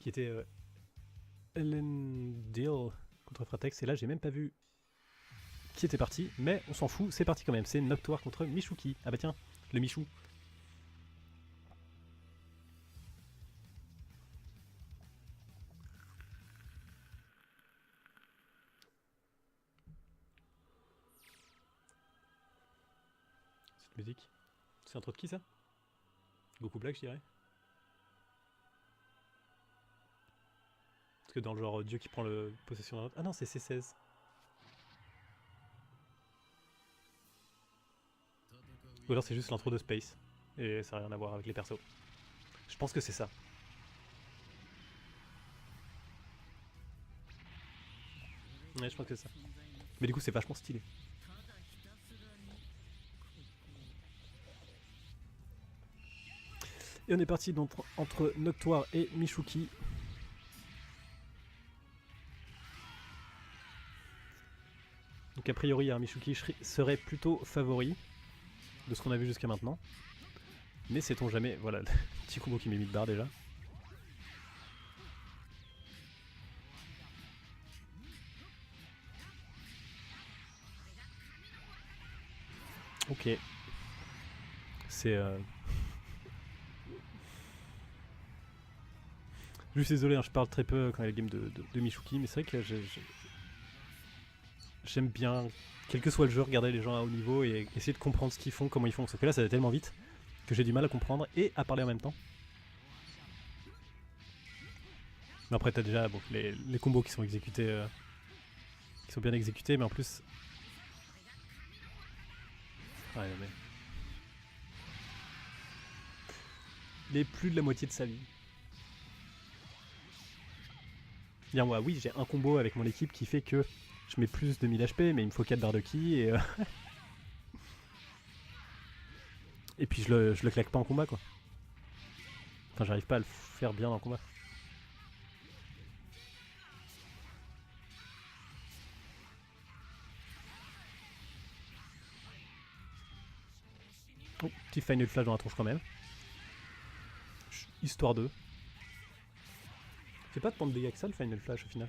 qui était Elendil contre Fratex. Et là, j'ai même pas vu qui était parti, mais on s'en fout, c'est parti quand même. C'est Noctoire contre Michouki. Ah bah tiens, le Michou. Cette musique. C'est un truc de qui ça? Goku Black, je dirais. Parce que dans le genre Dieu qui prend le possession d'un autre. Ah non, c'est C16. Ou alors c'est juste l'intro de Space. Et ça n'a rien à voir avec les persos. Je pense que c'est ça. Ouais, je pense que c'est ça. Mais du coup, c'est vachement stylé. Et on est parti donc entre Noctoire et Michouki. Donc a priori, Michouki serait plutôt favori de ce qu'on a vu jusqu'à maintenant. Mais sait-on jamais. Voilà, le petit combo qui met mis de barre déjà. Ok. C'est... Juste désolé, je parle très peu quand il y a le game de Michouki, mais c'est vrai que j'aime bien, quel que soit le jeu, regarder les gens à haut niveau et essayer de comprendre ce qu'ils font, comment ils font. Sauf que là, ça va tellement vite que j'ai du mal à comprendre et à parler en même temps. Mais après, t'as déjà bon, les combos qui sont exécutés, qui sont bien exécutés, mais en plus... Ouais, mais... Il est plus de la moitié de sa vie. Dire moi, oui, j'ai un combo avec mon équipe qui fait que je mets plus de 1000 HP, mais il me faut 4 barres de ki et... et puis je le claque pas en combat, quoi. Enfin, j'arrive pas à le faire bien en combat. Oh, petit final flash dans la tronche quand même. Histoire 2. C'est pas tant de dégâts que ça le final flash au final.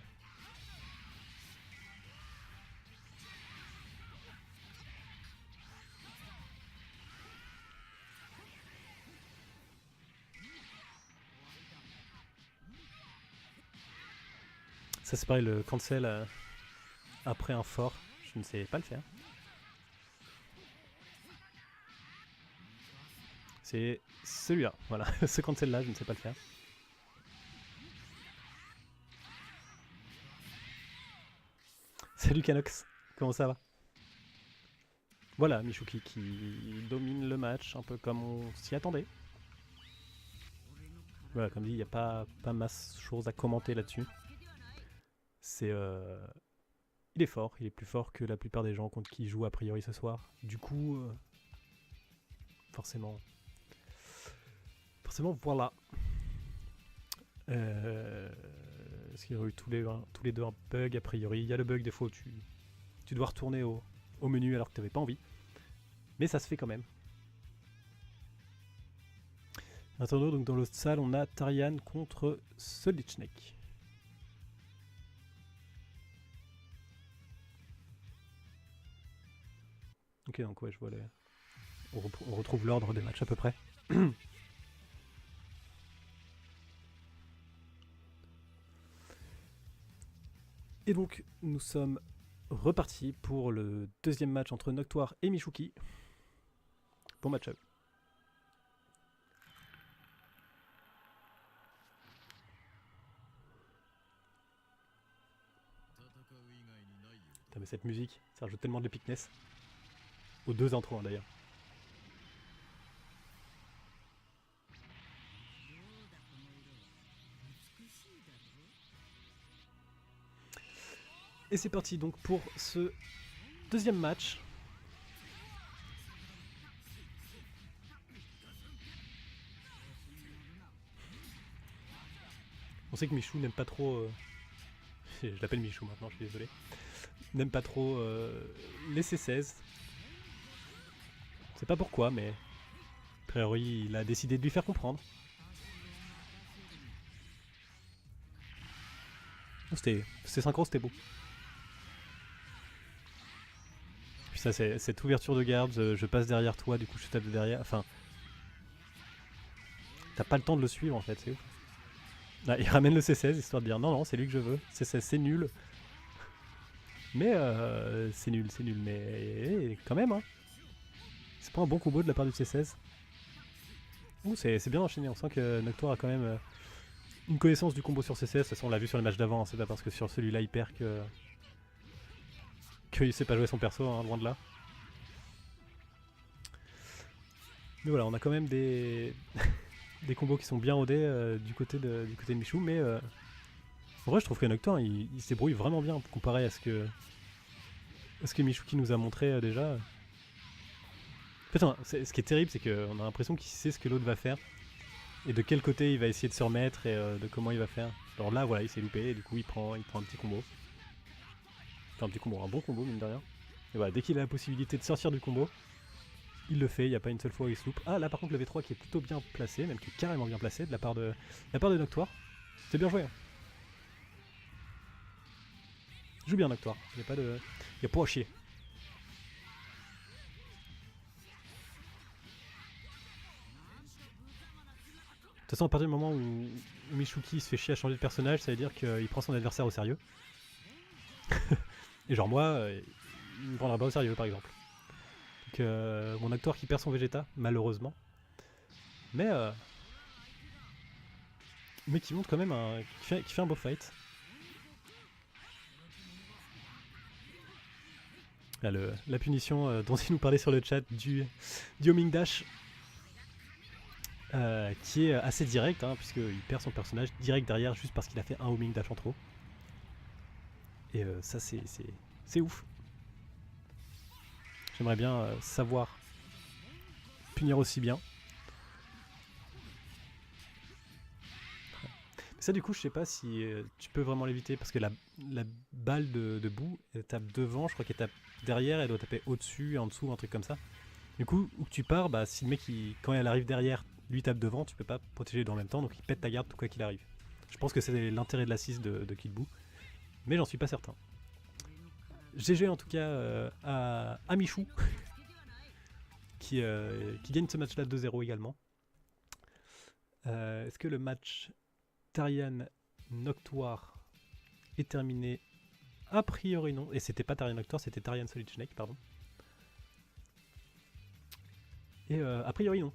Ça c'est pareil, le cancel après un fort, je ne sais pas le faire. C'est celui-là, voilà, ce cancel là, je ne sais pas le faire. Salut Canox, comment ça va? Voilà, Michouki qui domine le match, un peu comme on s'y attendait. Voilà, comme dit, il n'y a pas masse chose à commenter là-dessus. C'est... il est fort, il est plus fort que la plupart des gens contre qui il joue a priori ce soir. Du coup, forcément, voilà. Est-ce qu'il y a eu tous les deux un bug a priori? Il y a le bug des fois où tu dois retourner au menu alors que tu n'avais pas envie. Mais ça se fait quand même. Attendons, donc dans l'autre salle, on a Tarian contre Solichnek. Ok, donc ouais, je vois les... On retrouve l'ordre des matchs à peu près. Et donc, nous sommes repartis pour le deuxième match entre Noctoire et Michouki. Bon match à eux. Putain, mais cette musique, ça rajoute tellement de l'épicness. Aux deux intros, hein, d'ailleurs. Et c'est parti donc pour ce deuxième match. On sait que Michou n'aime pas trop... je l'appelle Michou maintenant, je suis désolé. N'aime pas trop les C16. Je sais pas pourquoi, mais... A priori, il a décidé de lui faire comprendre. C'était synchro, c'était beau. Puis ça, c'est cette ouverture de garde, je passe derrière toi, du coup je tape de derrière. Enfin, t'as pas le temps de le suivre en fait, c'est ouf. Ah, il ramène le C16 histoire de dire non, non, c'est lui que je veux. C16, c'est nul. Mais c'est nul, mais quand même, hein. C'est pas un bon combo de la part du C16. Ouh, c'est bien enchaîné, on sent que Noctour a quand même une connaissance du combo sur C16. De toute façon, on l'a vu sur le match d'avant, hein. C'est pas parce que sur celui-là il perd qu'il sait pas jouer son perso, hein, loin de là. Mais voilà, on a quand même des des combos qui sont bien rodés du côté de Michou, mais en vrai je trouve que Nocturne il se débrouille vraiment bien comparé à ce que Michou nous a montré déjà. En fait, ce qui est terrible, c'est qu'on a l'impression qu'il sait ce que l'autre va faire et de quel côté il va essayer de se remettre et de comment il va faire. Alors là, voilà, il s'est loupé et du coup il prend un petit combo. Enfin, un petit combo, un bon combo mine de rien. Et voilà, dès qu'il a la possibilité de sortir du combo, il le fait, il n'y a pas une seule fois où il se loupe. Ah là par contre le V3 qui est plutôt bien placé, même qui est carrément bien placé de la part de Noctoire. C'est bien joué. Hein. Joue bien Noctoire, il n'y a pas de. Il n'y a pas à chier. De toute façon, à partir du moment où Michuki se fait chier à changer de personnage, ça veut dire qu'il prend son adversaire au sérieux. Et genre moi, il me prendra pas au sérieux par exemple. Donc mon acteur qui perd son Vegeta, malheureusement. Mais qui montre quand même qui fait un beau fight. Là, la punition dont il nous parlait sur le chat du homing dash. Qui est assez direct, hein, puisqu'il perd son personnage direct derrière juste parce qu'il a fait un homing dash en trop. Et ça, c'est ouf. J'aimerais bien savoir punir aussi bien. Mais ça, du coup, je sais pas si tu peux vraiment l'éviter parce que la balle de boue, elle tape devant, je crois qu'elle tape derrière, elle doit taper au-dessus, en dessous, un truc comme ça. Du coup, où tu pars, bah, si le mec, quand elle arrive derrière, lui tape devant, tu peux pas protéger les deux en même temps, donc il pète ta garde tout quoi qu'il arrive. Je pense que c'est l'intérêt de l'assist de Kid Buu, mais j'en suis pas certain. GG en tout cas à Michou, qui gagne ce match-là 2-0 également. Est-ce que le match Tarian Noctoire est terminé? A priori non, et c'était pas Tarian Noctoire, c'était Tarian Solid Snake, pardon. Et a priori non.